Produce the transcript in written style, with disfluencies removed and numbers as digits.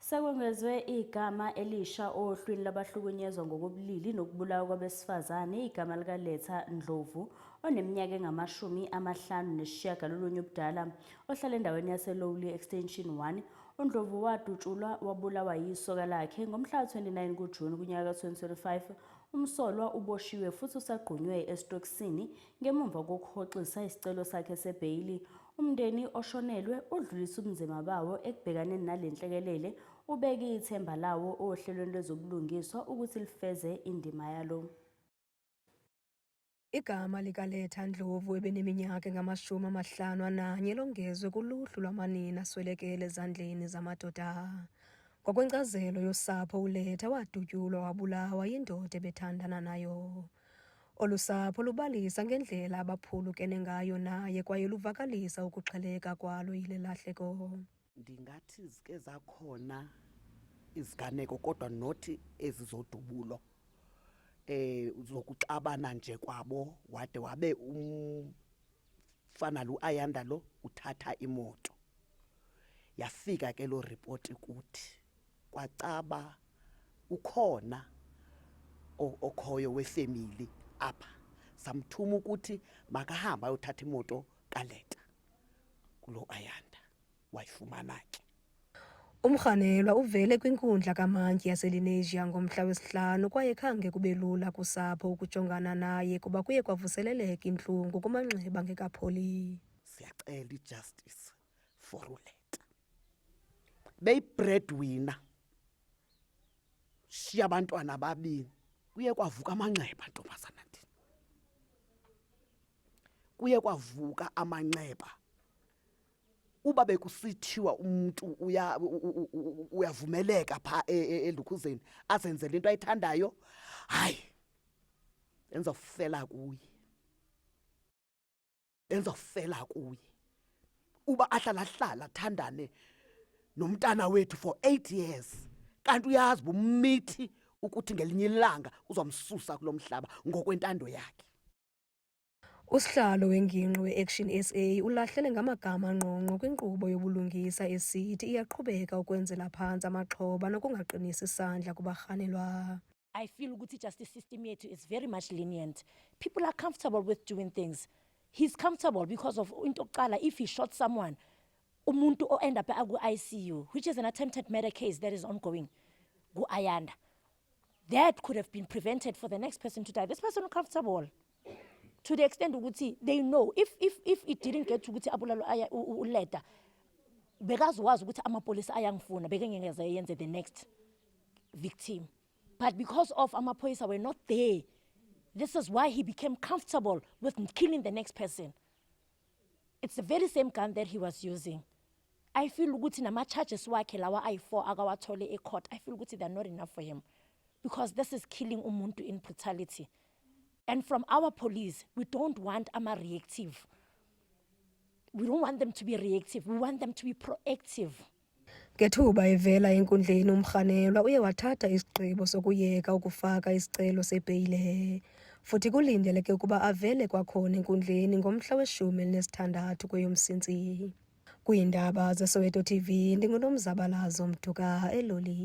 Sekwengezwe igama elisha ohlwini labahlukunyezwa ngokobulili nokubulawa kwabesifazane igama likaLetta Ndlovu oneminyaka engama-59 ubudala ohlala endaweni yaseLowly Extension 1. uNdlovu wadutshulwa wabulawa yisoka lakhe ngomhla ka-29 kuJuni kunyaka ka-2025. Umsolwa uboshiwe futhi usagqunywe esitokisini ngemuva kokuhoxisa isicelo sakhe sebheyili. Umndeni oshonelwe udlulisa ubunzima bawo ekubhekaneni nale nhlekelele, ubeke ithemba lawo ohlelweni lwezobulungiswa ukuthi lifeze indima yalo. Igama likaLetta Ndlovu ebeneminyaka engama-51 longezwe kuluhlu lwamanina aswelekele ezandleni zamadoda. Ngokwenkcazelo yosapho, uLetta wadutyulwa wabulawa yindoda ebethandana nayo. Olu sapho lubalisa ngendlela abaphulukene ngayo naye kwaye luvakalisa ukuxheleka kwalo yile lahleko. Ndingathi zike zakhona iziganeko kodwa nothi ezizodubulo zokuxabana nje kwabo wade wabe umfana lo Ayanda lo uthatha imoto. Yafika ke lo report kuthi kwacaba ukhona okhoyo wefamily apha, samthuma ukuthi makahamba ayothatha imoto kaLetta kulo Ayanda, wayifumana ke. Umrhanelwa uvele kwinkundla kamantyi yaseLenasia ngomhla wesi-5 kwaye khange kube lula kusapho ukujongana naye kuba kuye kwavuseleleka intlungu kumanxeba ngekapholi. Siyacela ijustice for uLetta. Beyi-breadwinner, shiya abantwana babini, kuye kwavuka amanxeba ntombazana ndini. Kuye kwavuka amanxeba. Uba bekusithiwa umuntu uyavumeleka pha eLukhuzeni azenzele into ayithandayo, hayi enzofela kuye. Uba ahlala athandane nomntana wethu for 8 years kanti uyazi bummithi ukuthi ngelinye ilanga uzomsusa kulo mhlaba ngokwentando yakhe. Usihlalo wengingqi we-Action SA ulahlele ngamagama angqongqo kwinkqubo yobulungisa esithi iyaqhubeka ukwenzela phantsi amaxhoba nokungaqinisi isandla kubarhanelwa. I feel ukuthi justice system yethu is very much lenient. People are comfortable with doing things. He's comfortable because of into yokuqala, if he shot someone, umuntu o end up ku-ICU, which is an attempted murder case that is ongoing, Ayanda. That could have been prevented for the next person to die. This person is comfortable. To the extent ukuthi they know if it didn't get to ukuthi abulalo uLetta, bekaziwazi ukuthi amapolisa ayangifuna bekengeze yenze the next victim. But because of amapolisa were not there, this is why he became comfortable with killing the next person. It's the very same gun that he was using. I feel ukuthi nama-charges wakhe lawa ayi-4 akawathole e-court, I feel ukuthi they're not enough for him because this is killing umuntu in brutality. And from our police, we don't want reactive. We don't want them to be reactive. We want them to be proactive. Ngethuba evela enkundleni, umrhanelwa uye wathatha isigqibo sokuyeka ukufaka isicelo sebheyile. Futhi kulindeleke ukuba avele kwakhona enkundleni ngomhla we-16 kweyoMsintsi. Kwiindaba zeSoweto TV, ndinguNomzabalazo Mduka, eLoli.